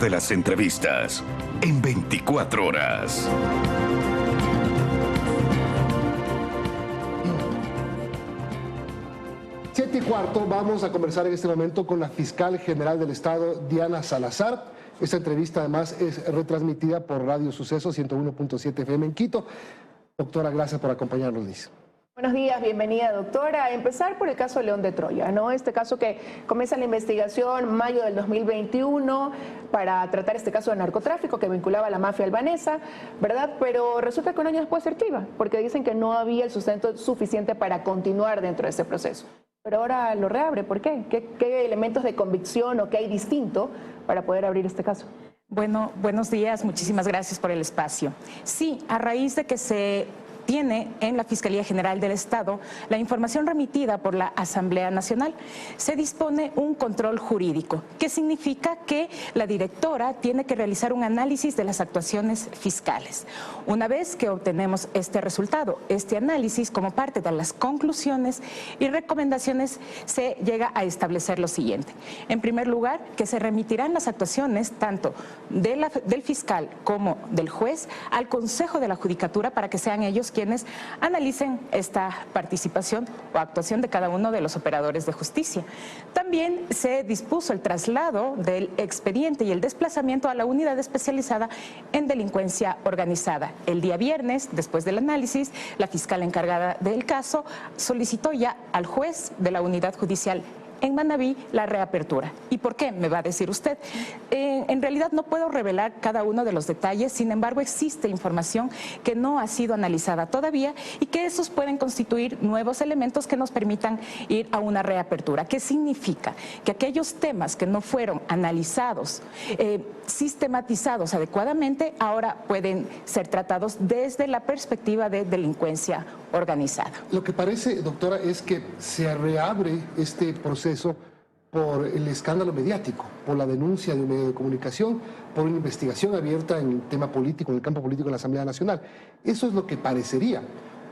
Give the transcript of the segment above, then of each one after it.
de las entrevistas en 24 horas. Siete y cuarto, vamos a conversar en este momento con la fiscal general del Estado, Diana Salazar. Esta entrevista además es retransmitida por Radio Suceso 101.7 FM en Quito. Doctora, gracias por acompañarnos, Liz. Buenos días, bienvenida, doctora. A empezar por el caso León de Troya, ¿no? Este caso que comienza la investigación mayo del 2021 para tratar este caso de narcotráfico que vinculaba a la mafia albanesa, ¿verdad? Pero resulta que un año después se archiva, porque dicen que no había el sustento suficiente para continuar dentro de ese proceso. Pero ahora lo reabre, ¿por qué? ¿Qué elementos de convicción o qué hay distinto para poder abrir este caso? Bueno, buenos días, muchísimas gracias por el espacio. Sí, a raíz de que se tiene en la Fiscalía General del Estado la información remitida por la Asamblea Nacional, se dispone un control jurídico, que significa que la directora tiene que realizar un análisis de las actuaciones fiscales. Una vez que obtenemos este resultado, este análisis, como parte de las conclusiones y recomendaciones, se llega a establecer lo siguiente. En primer lugar, que se remitirán las actuaciones tanto del fiscal como del juez al Consejo de la Judicatura para que sean ellos quienes analicen esta participación o actuación de cada uno de los operadores de justicia. También se dispuso el traslado del expediente y el desplazamiento a la unidad especializada en delincuencia organizada. El día viernes, después del análisis, la fiscal encargada del caso solicitó ya al juez de la unidad judicial en Manabí la reapertura. ¿Y por qué? Me va a decir usted. En realidad no puedo revelar cada uno de los detalles, sin embargo existe información que no ha sido analizada todavía y que esos pueden constituir nuevos elementos que nos permitan ir a una reapertura. ¿Qué significa? Que aquellos temas que no fueron analizados, sistematizados adecuadamente, ahora pueden ser tratados desde la perspectiva de delincuencia organizada. Lo que parece, doctora, es que se reabre este proceso por el escándalo mediático, por la denuncia de un medio de comunicación, por una investigación abierta en el tema político, en el campo político de la Asamblea Nacional. Eso es lo que parecería.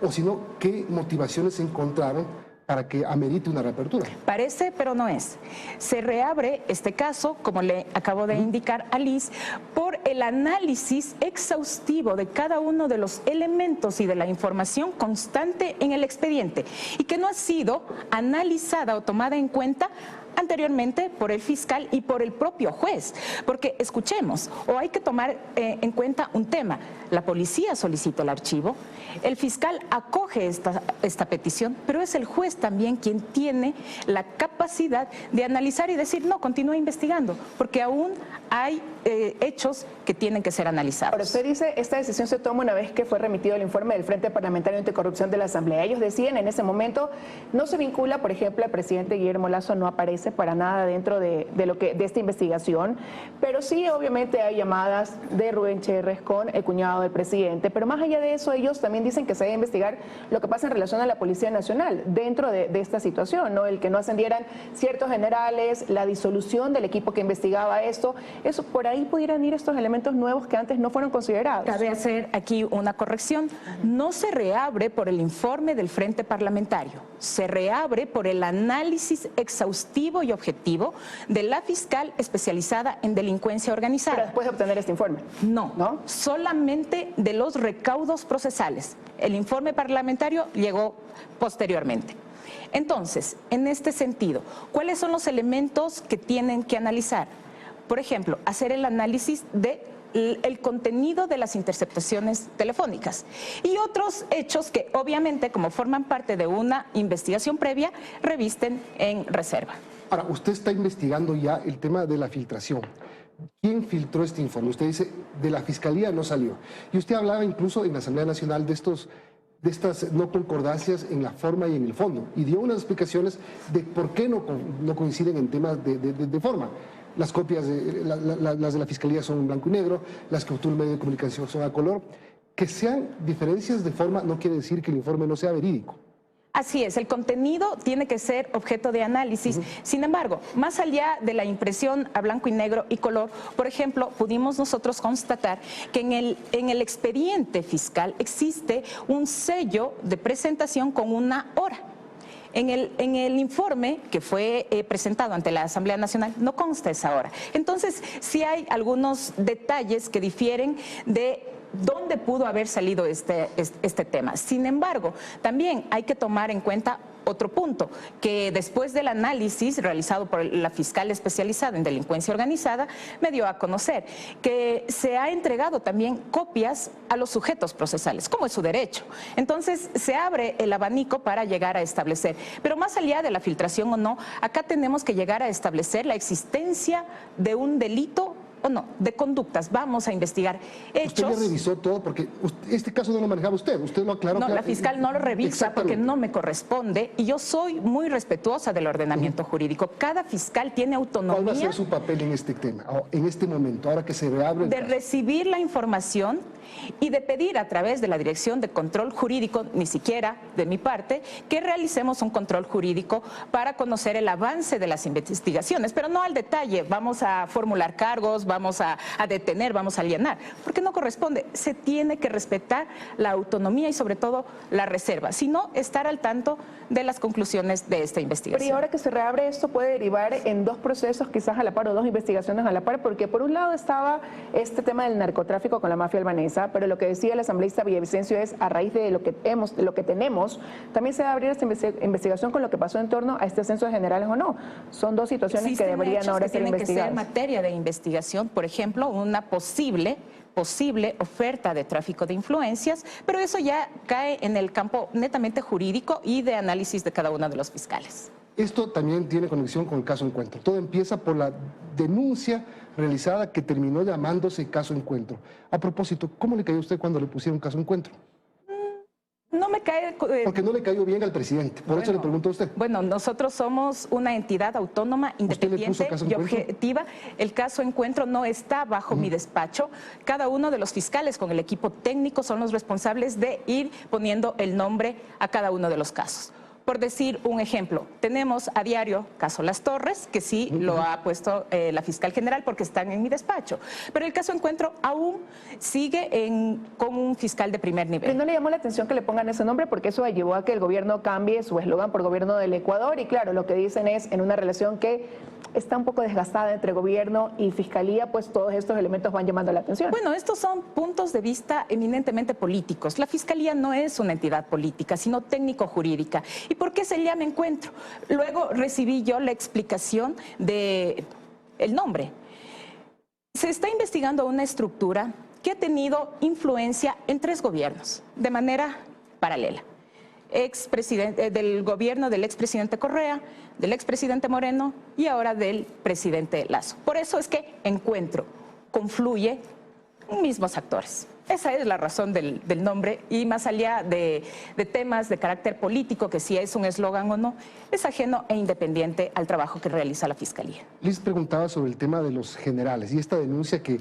O si no, ¿qué motivaciones se encontraron para que amerite una reapertura? Parece, pero no es. Se reabre este caso, como le acabo de indicar a Liz, por el análisis exhaustivo de cada uno de los elementos y de la información constante en el expediente y que no ha sido analizada o tomada en cuenta anteriormente por el fiscal y por el propio juez. Porque escuchemos, o hay que tomar en cuenta un tema. La policía solicita el archivo, el fiscal acoge esta petición, pero es el juez también quien tiene la capacidad de analizar y decir, no, continúa investigando, porque aún hay hechos que tienen que ser analizados. Ahora, usted dice, esta decisión se toma una vez que fue remitido el informe del Frente Parlamentario Anticorrupción de la Asamblea. Ellos decían en ese momento, no se vincula, por ejemplo, al presidente Guillermo Lasso, no aparece para nada dentro de esta investigación, pero sí, obviamente, hay llamadas de Rubén Cherres con el cuñado del presidente, pero más allá de eso, ellos también dicen que se debe investigar lo que pasa en relación a la Policía Nacional dentro de esta situación, ¿no? El que no ascendieran ciertos generales, la disolución del equipo que investigaba esto, eso por ahí pudieran ir estos elementos nuevos que antes no fueron considerados. Cabe hacer aquí una corrección. No se reabre por el informe del Frente Parlamentario, se reabre por el análisis exhaustivo y objetivo de la fiscal especializada en delincuencia organizada. Pero después de obtener este informe. No, solamente de los recaudos procesales. El informe parlamentario llegó posteriormente. Entonces, en este sentido, ¿cuáles son los elementos que tienen que analizar? Por ejemplo, hacer el análisis del contenido de las interceptaciones telefónicas y otros hechos que obviamente, como forman parte de una investigación previa, revisten en reserva. Ahora, usted está investigando ya el tema de la filtración. ¿Quién filtró este informe? Usted dice, de la Fiscalía no salió. Y usted hablaba incluso en la Asamblea Nacional de estas no concordancias en la forma y en el fondo, y dio unas explicaciones de por qué no coinciden en temas de forma. Las copias, las de la Fiscalía son en blanco y negro, las que obtuvo el medio de comunicación son a color. Que sean diferencias de forma no quiere decir que el informe no sea verídico. Así es, el contenido tiene que ser objeto de análisis. Sin embargo, más allá de la impresión a blanco y negro y color, por ejemplo, pudimos nosotros constatar que en el expediente fiscal existe un sello de presentación con una hora. En el informe que fue presentado ante la Asamblea Nacional no consta esa hora. Entonces, sí hay algunos detalles que difieren de dónde pudo haber salido este tema. Sin embargo, también hay que tomar en cuenta otro punto, que después del análisis realizado por la fiscal especializada en delincuencia organizada, me dio a conocer que se ha entregado también copias a los sujetos procesales, como es su derecho. Entonces, se abre el abanico para llegar a establecer. Pero más allá de la filtración o no, acá tenemos que llegar a establecer la existencia de un delito o no, de conductas. Vamos a investigar hechos. Usted ya revisó todo, porque este caso no lo manejaba usted lo aclaró. No, la fiscal no lo revisa porque no me corresponde y yo soy muy respetuosa del ordenamiento jurídico. Cada fiscal tiene autonomía. ¿Cuál va a ser su papel en este tema, en este momento, ahora que se reabre el de caso? Recibir la información y de pedir a través de la Dirección de Control Jurídico, ni siquiera de mi parte, que realicemos un control jurídico para conocer el avance de las investigaciones, pero no al detalle, vamos a formular cargos, vamos a detener, vamos a allanar, porque no corresponde. Se tiene que respetar la autonomía y sobre todo la reserva, sino estar al tanto de las conclusiones de esta investigación. Pero y ahora que se reabre, esto puede derivar en dos procesos quizás a la par o dos investigaciones a la par, porque por un lado estaba este tema del narcotráfico con la mafia albanesa, pero lo que decía el asambleísta Villavicencio es, a raíz de lo que tenemos, también se va a abrir esta investigación con lo que pasó en torno a este ascenso de generales o no. Son dos situaciones que deberían ahora ser investigadas. Tienen que ser materia de investigación, por ejemplo, una posible oferta de tráfico de influencias, pero eso ya cae en el campo netamente jurídico y de análisis de cada uno de los fiscales. Esto también tiene conexión con el caso Encuentro. Todo empieza por la denuncia realizada que terminó llamándose caso Encuentro. A propósito, ¿cómo le cayó a usted cuando le pusieron caso Encuentro? No me cae... Porque no le cayó bien al presidente, por eso le pregunto a usted. Bueno, nosotros somos una entidad autónoma, independiente y objetiva. El caso Encuentro no está bajo mi despacho. Cada uno de los fiscales con el equipo técnico son los responsables de ir poniendo el nombre a cada uno de los casos. Por decir un ejemplo, tenemos a diario caso Las Torres, que sí lo ha puesto la fiscal general porque están en mi despacho, pero el caso Encuentro aún sigue con un fiscal de primer nivel. Pero no le llamó la atención que le pongan ese nombre porque eso llevó a que el gobierno cambie su eslogan por Gobierno del Ecuador y claro, lo que dicen es en una relación que está un poco desgastada entre gobierno y fiscalía, pues todos estos elementos van llamando la atención. Bueno, estos son puntos de vista eminentemente políticos. La fiscalía no es una entidad política, sino técnico-jurídica. ¿Y por qué se llama Encuentro? Luego recibí yo la explicación del nombre. Se está investigando una estructura que ha tenido influencia en 3 gobiernos, de manera paralela. Del gobierno del expresidente Correa, del expresidente Moreno y ahora del presidente Lasso. Por eso es que Encuentro confluye en mismos actores. Esa es la razón del nombre y más allá de temas de carácter político, que si es un eslogan o no, es ajeno e independiente al trabajo que realiza la Fiscalía. Les preguntaba sobre el tema de los generales y esta denuncia que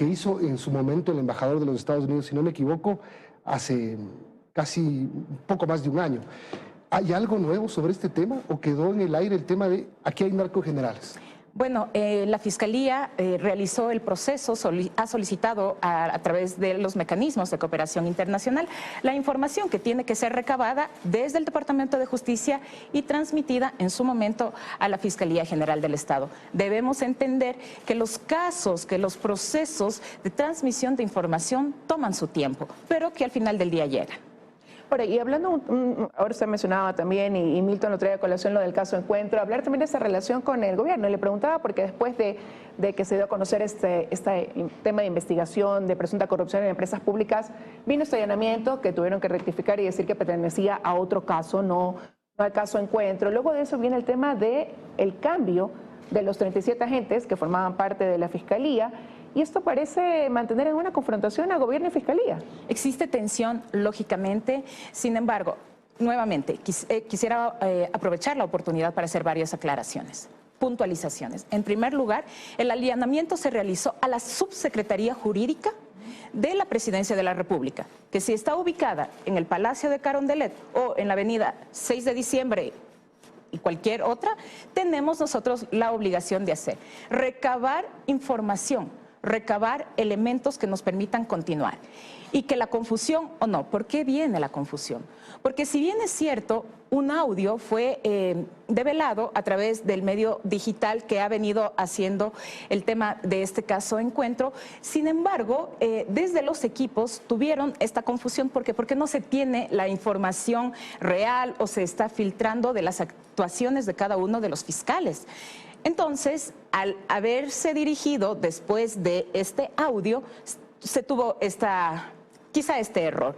hizo en su momento el embajador de los Estados Unidos, si no me equivoco, hace casi un poco más de un año. ¿Hay algo nuevo sobre este tema o quedó en el aire el tema de aquí hay narcogenerales? Bueno, la Fiscalía realizó el proceso, ha solicitado a través de los mecanismos de cooperación internacional la información que tiene que ser recabada desde el Departamento de Justicia y transmitida en su momento a la Fiscalía General del Estado. Debemos entender que los casos, que los procesos de transmisión de información toman su tiempo, pero que al final del día llegan. Ahora, y hablando, ahora usted mencionaba también, y Milton lo trae a colación lo del caso Encuentro, hablar también de esa relación con el gobierno. Y le preguntaba porque después de que se dio a conocer este tema de investigación de presunta corrupción en empresas públicas, vino este allanamiento que tuvieron que rectificar y decir que pertenecía a otro caso, no al caso Encuentro. Luego de eso viene el tema del cambio de los 37 agentes que formaban parte de la Fiscalía. Y esto parece mantener en una confrontación a gobierno y fiscalía. Existe tensión, lógicamente. Sin embargo, nuevamente, quisiera aprovechar la oportunidad para hacer varias aclaraciones, puntualizaciones. En primer lugar, el allanamiento se realizó a la Subsecretaría Jurídica de la Presidencia de la República, que si está ubicada en el Palacio de Carondelet o en la avenida 6 de diciembre y cualquier otra, tenemos nosotros la obligación de hacer, recabar información recabar elementos que nos permitan continuar. Y que la confusión, o no, ¿por qué viene la confusión? Porque si bien es cierto, un audio fue develado a través del medio digital que ha venido haciendo el tema de este caso Encuentro, sin embargo, desde los equipos tuvieron esta confusión porque no se tiene la información real o se está filtrando de las actuaciones de cada uno de los fiscales. Entonces, al haberse dirigido después de este audio, se tuvo quizá este error.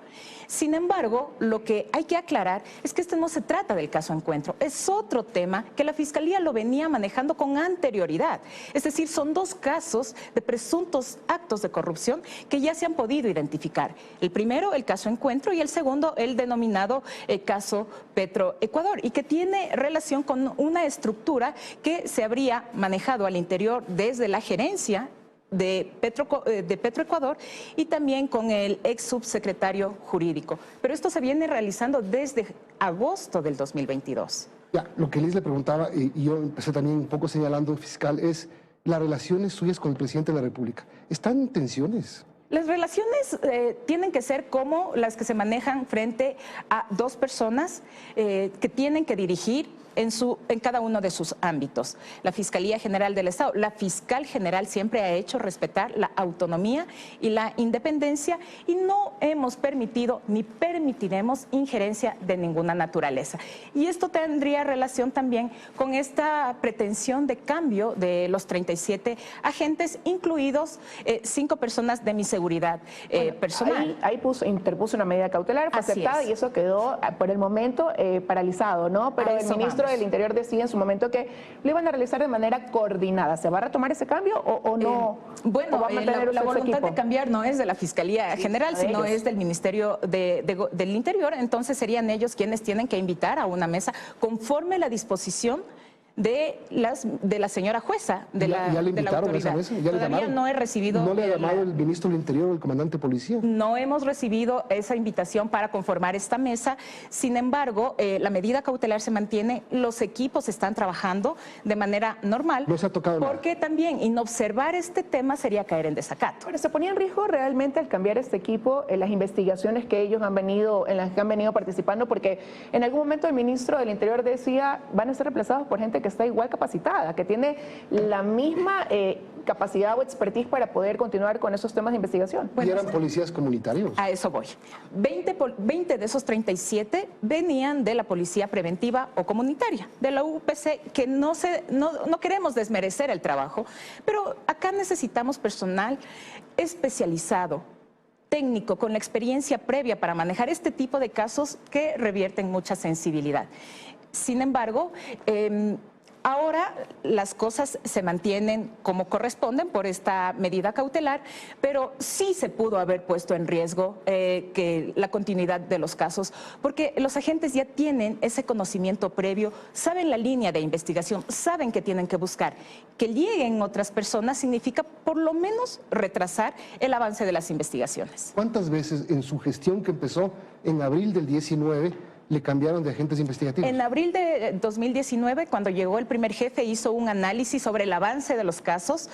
Sin embargo, lo que hay que aclarar es que este no se trata del caso Encuentro, es otro tema que la Fiscalía lo venía manejando con anterioridad. Es decir, son dos casos de presuntos actos de corrupción que ya se han podido identificar. El primero, el caso Encuentro, y el segundo, el denominado caso Petroecuador, y que tiene relación con una estructura que se habría manejado al interior desde la gerencia de Petroecuador y también con el ex subsecretario jurídico. Pero esto se viene realizando desde agosto del 2022. Ya, lo que Liz le preguntaba, y yo empecé también un poco señalando, fiscal, es las relaciones suyas con el presidente de la República. ¿Están en tensiones? Las relaciones tienen que ser como las que se manejan frente a dos personas que tienen que dirigir en cada uno de sus ámbitos. La Fiscalía General del Estado, la fiscal general siempre ha hecho respetar la autonomía y la independencia y no hemos permitido ni permitiremos injerencia de ninguna naturaleza. Y esto tendría relación también con esta pretensión de cambio de los 37 agentes, incluidos 5 personas de mi seguridad personal. Ahí interpuso una medida cautelar, fue aceptada y eso quedó por el momento paralizado, ¿no? Pero el ministro del Interior decía en su momento que lo iban a realizar de manera coordinada. ¿Se va a retomar ese cambio o no? Bueno, ¿o va a mantener la voluntad equipo? de cambiar no es de la Fiscalía General, sino es del Ministerio del Interior. Entonces serían ellos quienes tienen que invitar a una mesa conforme la disposición de la señora jueza de la autoridad. Todavía no he recibido. ¿No le ha llamado el ministro del Interior o el comandante de policía? No hemos recibido esa invitación para conformar esta mesa. Sin embargo, la medida cautelar se mantiene, los equipos están trabajando de manera normal. No se ha tocado nada. Porque también inobservar este tema sería caer en desacato. Pero ¿se ponía en riesgo realmente al cambiar este equipo en las investigaciones que ellos en las que han venido participando? Porque en algún momento el ministro del Interior decía van a ser reemplazados por gente que está igual capacitada, que tiene la misma capacidad o expertise para poder continuar con esos temas de investigación. ¿Y eran policías comunitarios? A eso voy. 20 de esos 37 venían de la policía preventiva o comunitaria, de la UPC, que no queremos desmerecer el trabajo, pero acá necesitamos personal especializado, técnico, con la experiencia previa para manejar este tipo de casos que revierten mucha sensibilidad. Sin embargo, ahora las cosas se mantienen como corresponden por esta medida cautelar, pero sí se pudo haber puesto en riesgo que la continuidad de los casos, porque los agentes ya tienen ese conocimiento previo, saben la línea de investigación, saben que tienen que buscar. Que lleguen otras personas significa por lo menos retrasar el avance de las investigaciones. ¿Cuántas veces en su gestión que empezó en abril del 19 le cambiaron de agentes investigativos? En abril de 2019, cuando llegó el primer jefe, hizo un análisis sobre el avance de los casos,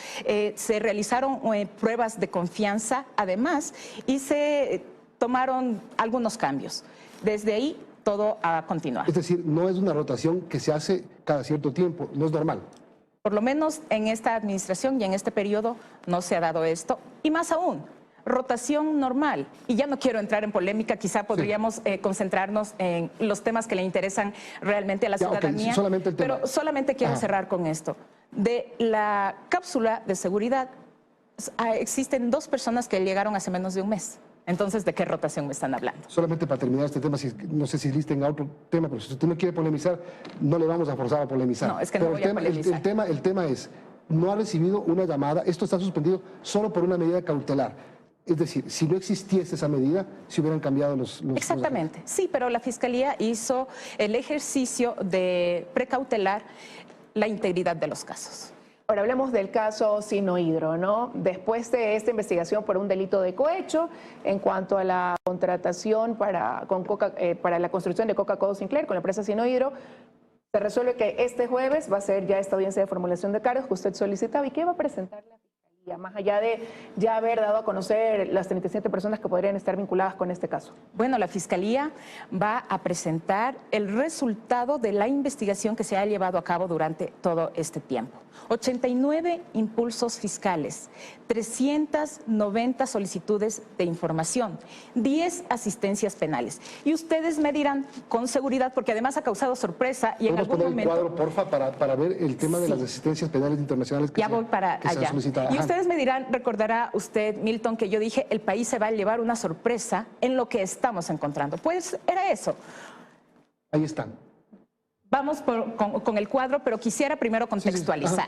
se realizaron pruebas de confianza además y se tomaron algunos cambios. Desde ahí todo ha continuado. Es decir, no es una rotación que se hace cada cierto tiempo, no es normal. Por lo menos en esta administración y en este periodo no se ha dado esto, y más aún, rotación normal. Y ya no quiero entrar en polémica, quizá podríamos concentrarnos en los temas que le interesan realmente a la ciudadanía, solamente el tema. Pero solamente quiero cerrar con esto. De la cápsula de seguridad existen 2 personas que llegaron hace menos de un mes. Entonces, ¿de qué rotación me están hablando? Solamente para terminar este tema, no sé si listen a otro tema, pero si usted no quiere polemizar, no le vamos a forzar a polemizar. No, es que no voy a polemizar. El tema es, no ha recibido una llamada, esto está suspendido solo por una medida cautelar. Es decir, si no existiese esa medida, se hubieran cambiado los Exactamente, sí, pero la Fiscalía hizo el ejercicio de precautelar la integridad de los casos. Ahora hablemos del caso Sinohydro, ¿no? Después de esta investigación por un delito de cohecho en cuanto a la contratación para la construcción de Coca-Cola Sinclair con la empresa Sinohydro, se resuelve que este jueves va a ser ya esta audiencia de formulación de cargos que usted solicitaba. ¿Y qué va a presentar la Fiscalía más allá de ya haber dado a conocer las 37 personas que podrían estar vinculadas con este caso? Bueno, la Fiscalía va a presentar el resultado de la investigación que se ha llevado a cabo durante todo este tiempo. 89 impulsos fiscales, 390 solicitudes de información, 10 asistencias penales. Y ustedes me dirán con seguridad, porque además ha causado sorpresa y en algún momento... ¿Podemos poner el cuadro, porfa, para ver el tema de las asistencias penales internacionales que ya voy para se han allá. solicitado? Y ustedes me dirán, recordará usted, Milton, que yo dije, el país se va a llevar una sorpresa en lo que estamos encontrando. Pues era eso. Ahí están. Vamos con el cuadro, pero quisiera primero contextualizar.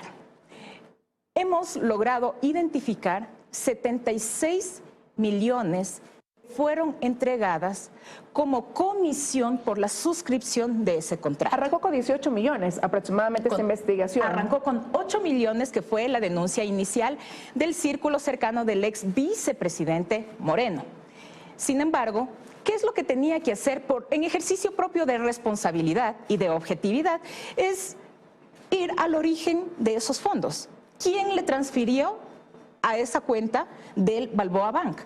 Hemos logrado identificar 76 millones que fueron entregadas como comisión por la suscripción de ese contrato. Arrancó con 18 millones aproximadamente esta investigación. Arrancó con 8 millones, que fue la denuncia inicial del círculo cercano del ex vicepresidente Moreno. Sin embargo, ¿qué es lo que tenía que hacer en ejercicio propio de responsabilidad y de objetividad? Es ir al origen de esos fondos. ¿Quién le transfirió a esa cuenta del Balboa Bank?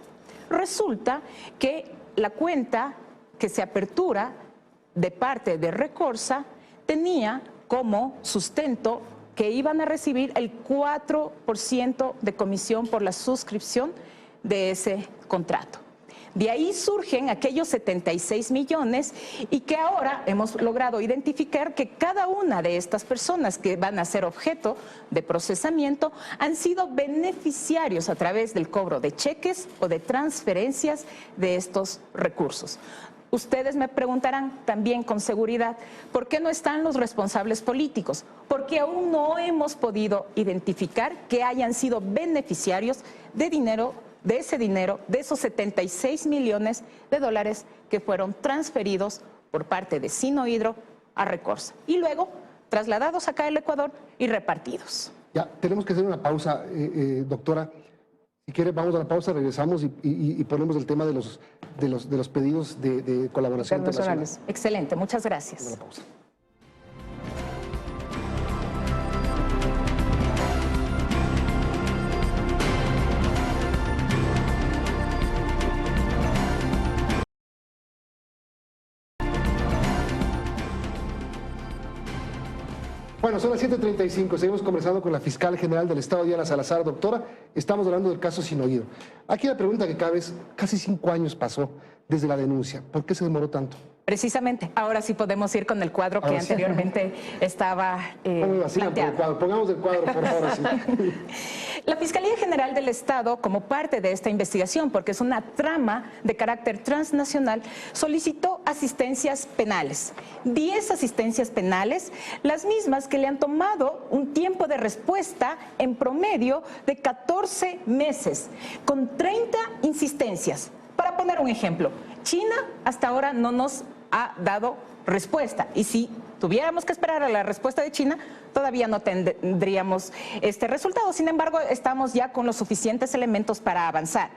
Resulta que la cuenta que se apertura de parte de Recorsa tenía como sustento que iban a recibir el 4% de comisión por la suscripción de ese contrato. De ahí surgen aquellos 76 millones y que ahora hemos logrado identificar que cada una de estas personas que van a ser objeto de procesamiento han sido beneficiarios a través del cobro de cheques o de transferencias de estos recursos. Ustedes me preguntarán también con seguridad, ¿por qué no están los responsables políticos? Porque aún no hemos podido identificar que hayan sido beneficiarios de ese dinero, de esos 76 millones de dólares que fueron transferidos por parte de Sinohydro a Recorsa y luego trasladados acá al Ecuador y repartidos. Ya, tenemos que hacer una pausa, doctora. Si quiere, vamos a la pausa, regresamos y ponemos el tema de los pedidos de colaboración internacional. Excelente, muchas gracias. Vamos a la pausa. Bueno, son las 7:35, seguimos conversando con la fiscal general del Estado, Diana Salazar. Doctora, estamos hablando del caso Sinohydro. Aquí la pregunta que cabe es, casi 5 años pasó desde la denuncia, ¿por qué se demoró tanto? Precisamente, ahora sí podemos ir con el cuadro que anteriormente estaba planteado. Pongamos el cuadro, por favor. Así. La Fiscalía General del Estado, como parte de esta investigación, porque es una trama de carácter transnacional, solicitó asistencias penales. 10 asistencias penales, las mismas que le han tomado un tiempo de respuesta en promedio de 14 meses, con 30 insistencias. Para poner un ejemplo, China hasta ahora no nos ha dado respuesta y si tuviéramos que esperar a la respuesta de China, todavía no tendríamos este resultado. Sin embargo, estamos ya con los suficientes elementos para avanzar.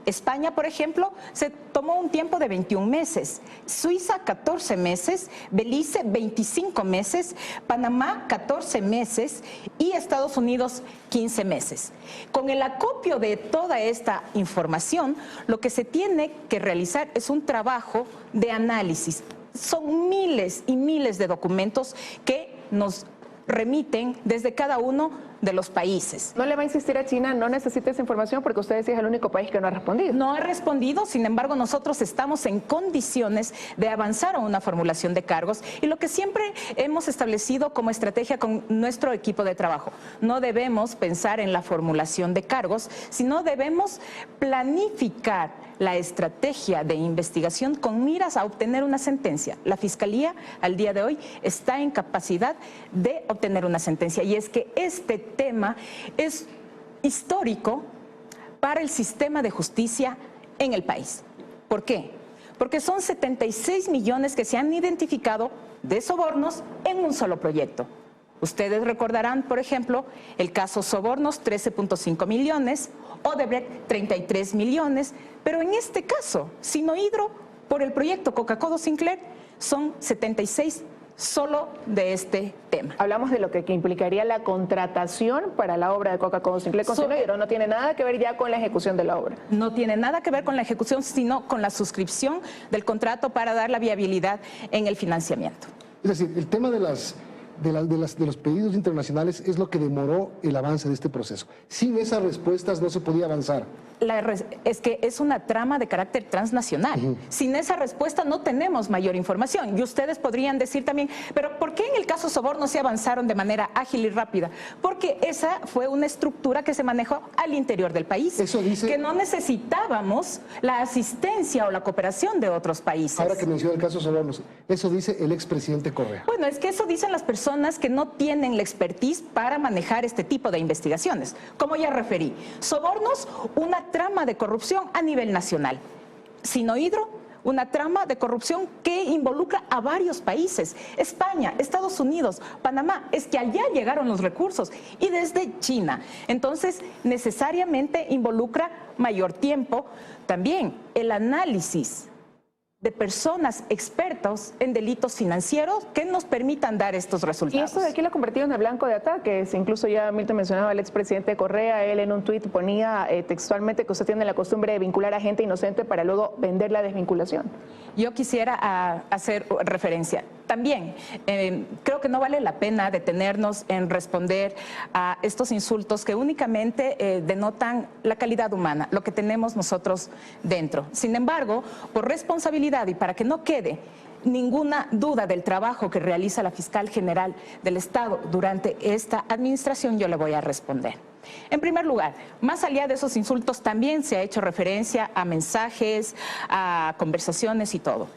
España, por ejemplo, se tomó un tiempo de 21 meses, Suiza 14 meses, Belice 25 meses, Panamá 14 meses y Estados Unidos 15 meses. Con el acopio de toda esta información, lo que se tiene que realizar es un trabajo de análisis. Son miles y miles de documentos que nos remiten desde cada uno de los países. ¿No le va a insistir a China, no necesita esa información porque usted es el único país que no ha respondido? No ha respondido, sin embargo nosotros estamos en condiciones de avanzar a una formulación de cargos y lo que siempre hemos establecido como estrategia con nuestro equipo de trabajo, no debemos pensar en la formulación de cargos, sino debemos planificar la estrategia de investigación con miras a obtener una sentencia. La Fiscalía al día de hoy está en capacidad de obtener una sentencia y es que este tema es histórico para el sistema de justicia en el país. ¿Por qué? Porque son 76 millones que se han identificado de sobornos en un solo proyecto. Ustedes recordarán, por ejemplo, el caso Sobornos, 13.5 millones, Odebrecht, 33 millones, pero en este caso, Sinohydro, por el proyecto Coca-Cola Sinclair, son 76 solo de este tema. Hablamos de lo que implicaría la contratación para la obra de Coca-Cola Sinclair con Sinohydro. No tiene nada que ver ya con la ejecución de la obra. No tiene nada que ver con la ejecución, sino con la suscripción del contrato para dar la viabilidad en el financiamiento. Es decir, el tema de los pedidos internacionales es lo que demoró el avance de este proceso. Sin esas respuestas no se podía avanzar. Es que es una trama de carácter transnacional. Sin esa respuesta no tenemos mayor información. Y ustedes podrían decir también, pero ¿por qué en el caso Soborno se avanzaron de manera ágil y rápida? Porque esa fue una estructura que se manejó al interior del país. Eso dice, que no necesitábamos la asistencia o la cooperación de otros países. Ahora que menciona el caso Soborno, eso dice el expresidente Correa. Bueno, es que eso dicen las personas que no tienen la expertise para manejar este tipo de investigaciones. Como ya referí, sobornos, una trama de corrupción a nivel nacional. Sinohydro, una trama de corrupción que involucra a varios países. España, Estados Unidos, Panamá, es que allá llegaron los recursos y desde China. Entonces, necesariamente involucra mayor tiempo. También el análisis de personas expertos en delitos financieros que nos permitan dar estos resultados. Y esto de aquí lo ha convertido en el blanco de ataques. Incluso ya Milton mencionaba al expresidente Correa. Él en un tuit ponía textualmente que usted tiene la costumbre de vincular a gente inocente para luego vender la desvinculación. Yo quisiera hacer referencia. También creo que no vale la pena detenernos en responder a estos insultos que únicamente denotan la calidad humana, lo que tenemos nosotros dentro. Sin embargo, por responsabilidad y para que no quede ninguna duda del trabajo que realiza la fiscal general del Estado durante esta administración, yo le voy a responder. En primer lugar, más allá de esos insultos, también se ha hecho referencia a mensajes, a conversaciones y todo.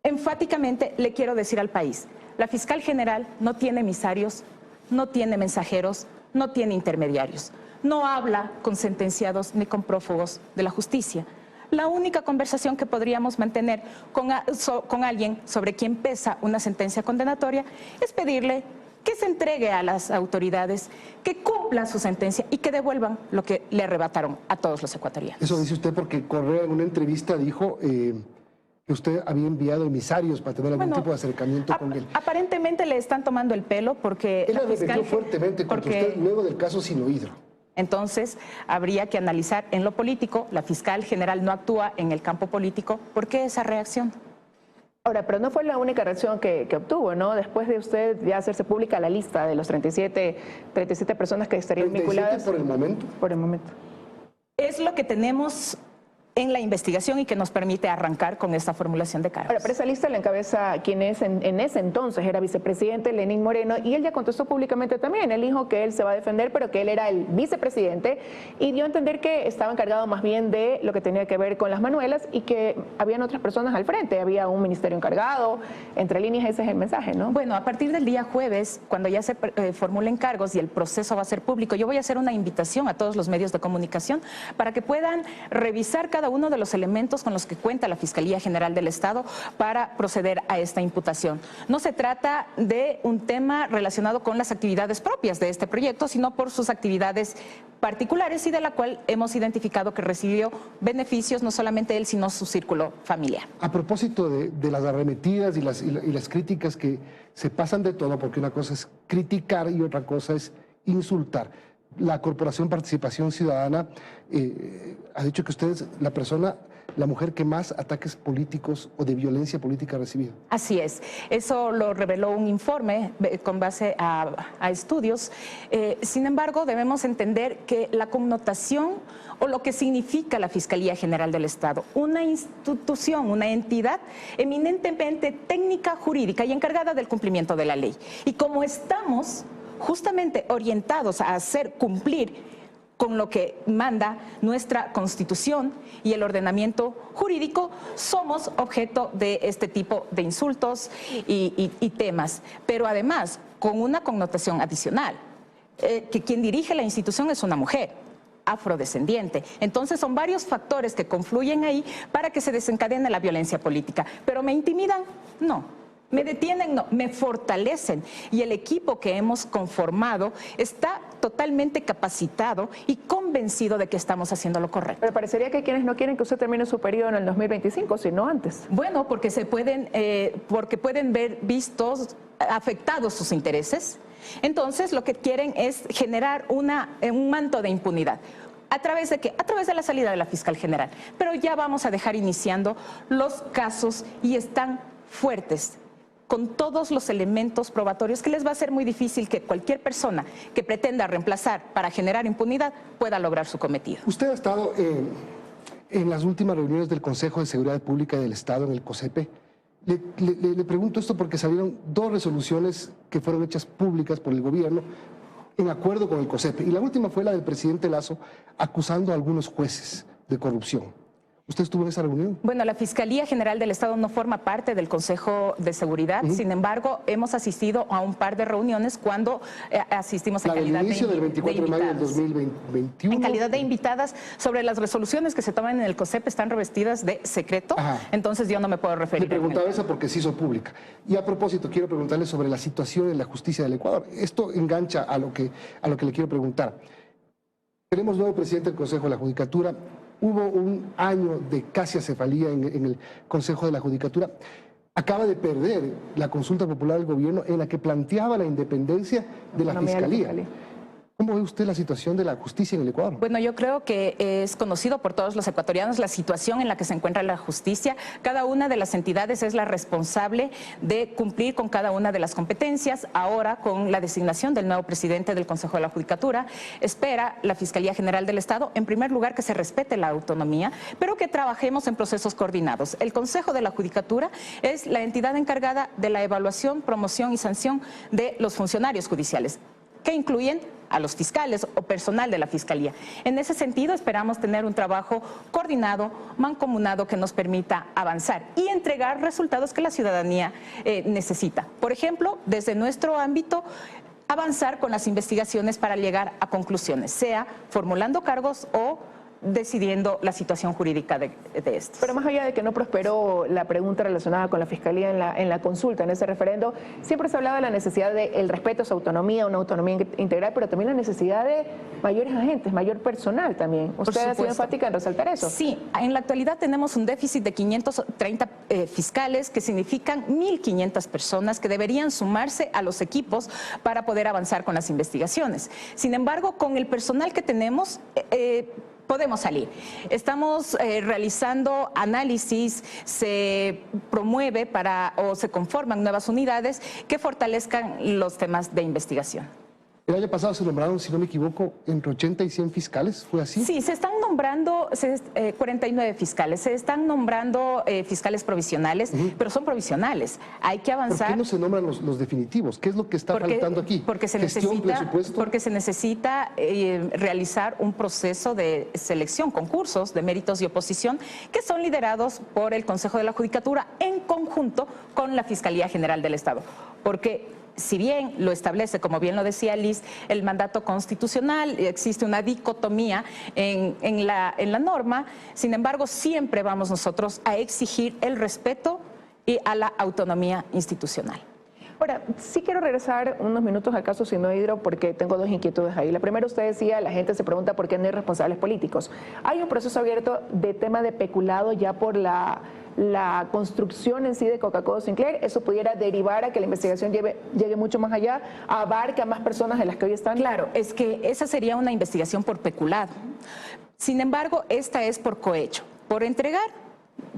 Enfáticamente le quiero decir al país, la fiscal general no tiene emisarios, no tiene mensajeros, no tiene intermediarios, no habla con sentenciados ni con prófugos de la justicia. La única conversación que podríamos mantener con alguien sobre quien pesa una sentencia condenatoria es pedirle que se entregue a las autoridades, que cumplan su sentencia y que devuelvan lo que le arrebataron a todos los ecuatorianos. Eso dice usted porque Correa en una entrevista dijo que usted había enviado emisarios para tener algún tipo de acercamiento con él. Aparentemente le están tomando el pelo porque... Él la repitió fuertemente contra usted luego del caso Sinohydro. Entonces, habría que analizar en lo político, la fiscal general no actúa en el campo político, ¿por qué esa reacción? Ahora, pero no fue la única reacción que obtuvo, ¿no? Después de usted ya hacerse pública la lista de los 37 personas que estarían vinculadas. ¿37 por el momento? Por el momento. Es lo que tenemos en la investigación y que nos permite arrancar con esta formulación de cargos. Ahora, pero esa lista la encabeza quien es en ese entonces era vicepresidente, Lenín Moreno, y él ya contestó públicamente también. Él dijo que él se va a defender, pero que él era el vicepresidente y dio a entender que estaba encargado más bien de lo que tenía que ver con las manuelas y que habían otras personas al frente, había un ministerio encargado, entre líneas ese es el mensaje, ¿no? Bueno, a partir del día jueves, cuando ya se formulen cargos y el proceso va a ser público, yo voy a hacer una invitación a todos los medios de comunicación para que puedan revisar cada uno de los elementos con los que cuenta la Fiscalía General del Estado para proceder a esta imputación. No se trata de un tema relacionado con las actividades propias de este proyecto, sino por sus actividades particulares y de la cual hemos identificado que recibió beneficios no solamente él, sino su círculo familiar. A propósito de las arremetidas y las críticas que se pasan de todo, porque una cosa es criticar y otra cosa es insultar. La Corporación Participación Ciudadana ha dicho que usted es la mujer que más ataques políticos o de violencia política ha recibido. Así es, eso lo reveló un informe con base a estudios. Sin embargo, debemos entender que la connotación o lo que significa la Fiscalía General del Estado, una institución, una entidad eminentemente técnica, jurídica y encargada del cumplimiento de la ley. Y como estamos justamente orientados a hacer cumplir con lo que manda nuestra Constitución y el ordenamiento jurídico, somos objeto de este tipo de insultos y temas, pero además con una connotación adicional, que quien dirige la institución es una mujer afrodescendiente. Entonces son varios factores que confluyen ahí para que se desencadene la violencia política. ¿Pero me intimidan? No. ¿Me detienen? No, me fortalecen. Y el equipo que hemos conformado está totalmente capacitado y convencido convencido de que estamos haciendo lo correcto. Pero parecería que hay quienes no quieren que usted termine su periodo en el 2025, sino antes. Bueno, porque pueden ver afectados sus intereses. Entonces, lo que quieren es generar un manto de impunidad. ¿A través de qué? A través de la salida de la fiscal general. Pero ya vamos a dejar iniciando los casos y están fuertes, con todos los elementos probatorios que les va a ser muy difícil que cualquier persona que pretenda reemplazar para generar impunidad pueda lograr su cometido. Usted ha estado en las últimas reuniones del Consejo de Seguridad Pública del Estado, en el COSEPE. Le pregunto esto porque salieron 2 resoluciones que fueron hechas públicas por el gobierno en acuerdo con el COSEPE. Y la última fue la del presidente Lasso acusando a algunos jueces de corrupción. ¿Usted estuvo en esa reunión? Bueno, la Fiscalía General del Estado no forma parte del Consejo de Seguridad. Sin embargo, hemos asistido a un par de reuniones cuando asistimos en calidad de invitadas. Inicio del 24 de mayo del 2021. En calidad de invitadas, sobre las resoluciones que se toman en el COSEP están revestidas de secreto. Ajá. Entonces yo no me puedo referir. Le preguntaba esa porque se hizo pública. Y a propósito, quiero preguntarle sobre la situación en la justicia del Ecuador. Esto engancha a lo que le quiero preguntar. Tenemos nuevo presidente del Consejo de la Judicatura. Hubo un año de casi acefalía en el Consejo de la Judicatura. Acaba de perder la consulta popular del gobierno en la que planteaba la independencia de la Fiscalía. ¿Cómo ve usted la situación de la justicia en el Ecuador? Bueno, yo creo que es conocido por todos los ecuatorianos la situación en la que se encuentra la justicia. Cada una de las entidades es la responsable de cumplir con cada una de las competencias. Ahora, con la designación del nuevo presidente del Consejo de la Judicatura, espera la Fiscalía General del Estado, en primer lugar, que se respete la autonomía, pero que trabajemos en procesos coordinados. El Consejo de la Judicatura es la entidad encargada de la evaluación, promoción y sanción de los funcionarios judiciales, que incluyen a los fiscales o personal de la Fiscalía. En ese sentido, esperamos tener un trabajo coordinado, mancomunado, que nos permita avanzar y entregar resultados que la ciudadanía necesita. Por ejemplo, desde nuestro ámbito, avanzar con las investigaciones para llegar a conclusiones, sea formulando cargos o decidiendo la situación jurídica de esto. Pero más allá de que no prosperó la pregunta relacionada con la Fiscalía en la consulta, en ese referendo, siempre se hablaba de la necesidad del respeto a su autonomía, una autonomía integral, pero también la necesidad de mayores agentes, mayor personal también. ¿Usted ha sido enfática en resaltar eso? Sí, en la actualidad tenemos un déficit de 530 fiscales, que significan 1.500 personas que deberían sumarse a los equipos para poder avanzar con las investigaciones. Sin embargo, con el personal que tenemos, podemos salir. Estamos realizando análisis, se promueve o se conforman nuevas unidades que fortalezcan los temas de investigación. El año pasado se nombraron, si no me equivoco, entre 80 y 100 fiscales, ¿fue así? Sí, se están nombrando 49 fiscales, se están nombrando fiscales provisionales, pero son provisionales. Hay que avanzar. ¿Por qué no se nombran los definitivos? ¿Qué es lo que está faltando aquí? Porque se necesita realizar un proceso de selección, concursos de méritos y oposición, que son liderados por el Consejo de la Judicatura en conjunto con la Fiscalía General del Estado. Porque si bien lo establece, como bien lo decía Liz, el mandato constitucional, existe una dicotomía en la norma, sin embargo, siempre vamos nosotros a exigir el respeto y a la autonomía institucional. Ahora, sí quiero regresar unos minutos al caso Sinohydro porque tengo 2 inquietudes ahí. La primera, usted decía, la gente se pregunta por qué no hay responsables políticos. Hay un proceso abierto de tema de peculado ya por la construcción en sí de Coca-Cola Sinclair. Eso pudiera derivar a que la investigación llegue mucho más allá, abarque a más personas de las que hoy están. Claro, es que esa sería una investigación por peculado. Sin embargo, esta es por cohecho, por entregar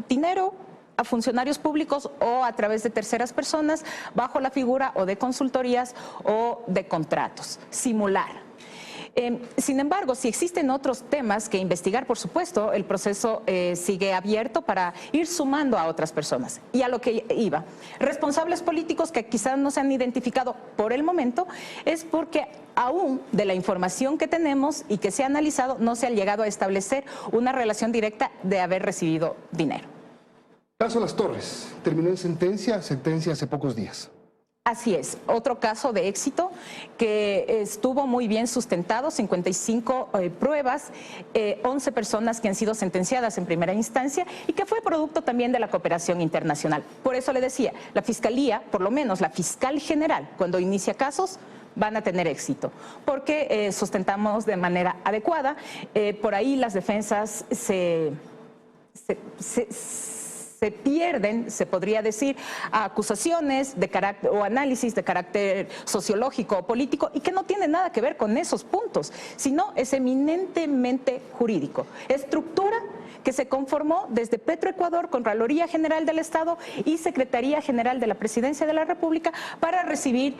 dinero a funcionarios públicos o a través de terceras personas bajo la figura o de consultorías o de contratos, simular. Sin embargo, si existen otros temas que investigar, por supuesto, el proceso sigue abierto para ir sumando a otras personas. Y a lo que iba, responsables políticos que quizás no se han identificado por el momento, es porque aún de la información que tenemos y que se ha analizado, no se ha llegado a establecer una relación directa de haber recibido dinero. Caso Las Torres, terminó en sentencia hace pocos días. Así es, otro caso de éxito que estuvo muy bien sustentado, 55 pruebas, 11 personas que han sido sentenciadas en primera instancia y que fue producto también de la cooperación internacional. Por eso le decía, la Fiscalía, por lo menos la fiscal general, cuando inicia casos, van a tener éxito, porque sustentamos de manera adecuada. Por ahí las defensas se pierden, se podría decir, a acusaciones de carácter o análisis de carácter sociológico o político y que no tiene nada que ver con esos puntos, sino es eminentemente jurídico. Estructura que se conformó desde Petroecuador, Contraloría General del Estado y Secretaría General de la Presidencia de la República para recibir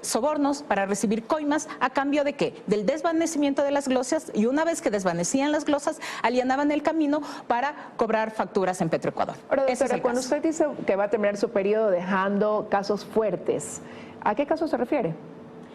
sobornos, para recibir coimas, ¿a cambio de qué? Del desvanecimiento de las glosas, y una vez que desvanecían las glosas, allanaban el camino para cobrar facturas en Petroecuador. Ahora, doctora, cuando usted dice que va a terminar su periodo dejando casos fuertes, ¿a qué casos se refiere?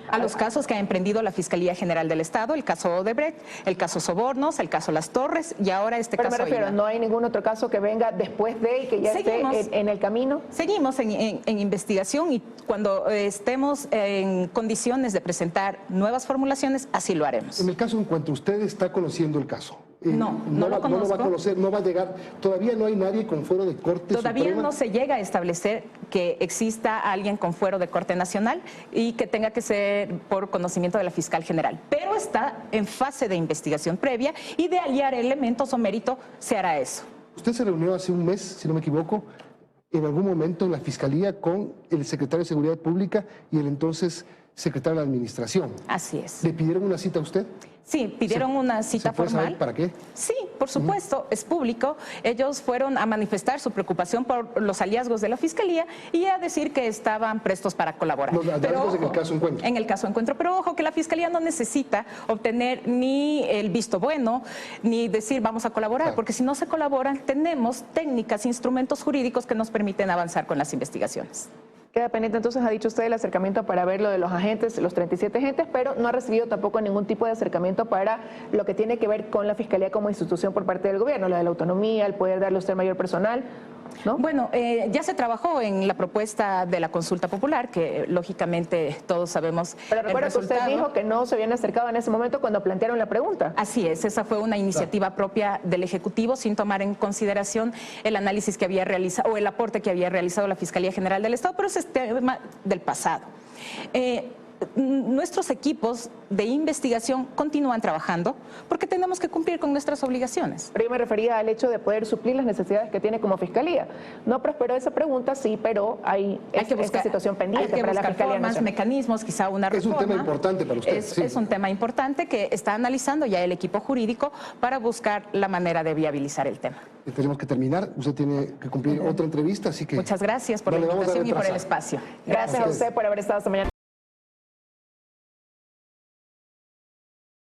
A los casos que ha emprendido la Fiscalía General del Estado, el caso Odebrecht, el caso Sobornos, el caso Las Torres y ahora este caso. Pero me refiero, ¿no hay ningún otro caso que venga después de y que ya esté en el camino? Seguimos en investigación y cuando estemos en condiciones de presentar nuevas formulaciones, así lo haremos. En el caso Encuentro, ¿usted está conociendo el caso? No lo va a conocer, no va a llegar. Todavía no hay nadie con fuero de Corte Todavía Suprema. no se llega a establecer que exista alguien con fuero de Corte Nacional y que tenga que ser por conocimiento de la Fiscal General. Pero está en fase de investigación previa y de aliar elementos o mérito se hará eso. Usted se reunió hace un mes, si no me equivoco, en algún momento en la Fiscalía con el secretario de Seguridad Pública y el entonces secretario de Administración. Así es. ¿Le pidieron una cita a usted? Sí, pidieron una cita ¿Se puede formal. saber para qué? Sí, por supuesto, es público. Ellos fueron a manifestar su preocupación por los hallazgos de la Fiscalía y a decir que estaban prestos para colaborar. Los hallazgos en el caso Encuentro. En el caso Encuentro, pero ojo que la Fiscalía no necesita obtener ni el visto bueno, ni decir vamos a colaborar, Claro. porque si no se colaboran, tenemos técnicas, instrumentos jurídicos que nos permiten avanzar con las investigaciones. Queda pendiente, entonces, ha dicho usted el acercamiento para ver lo de los agentes, los 37 agentes, pero no ha recibido tampoco ningún tipo de acercamiento para lo que tiene que ver con la Fiscalía como institución por parte del gobierno, lo de la autonomía, el poder darle a usted mayor personal, ¿no? Bueno, ya se trabajó en la propuesta de la consulta popular, que lógicamente todos sabemos. Pero recuerda que usted dijo que no se habían acercado en ese momento cuando plantearon la pregunta. Así es, esa fue una iniciativa propia del Ejecutivo sin tomar en consideración el análisis que había realizado o el aporte que había realizado la Fiscalía General del Estado, pero ese es tema del pasado. Nuestros equipos de investigación continúan trabajando porque tenemos que cumplir con nuestras obligaciones. Pero yo me refería al hecho de poder suplir las necesidades que tiene como Fiscalía. No prosperó esa pregunta, sí, pero hay que buscar esta situación pendiente hay que para la buscar Fiscalía formas, Nacional. mecanismos, quizá una reforma. Es un tema importante para usted. Es un tema importante que está analizando ya el equipo jurídico para buscar la manera de viabilizar el tema. Tenemos que terminar. Usted tiene que cumplir otra entrevista, así que... Muchas gracias por la invitación y por el espacio. Gracias a usted por haber estado esta mañana.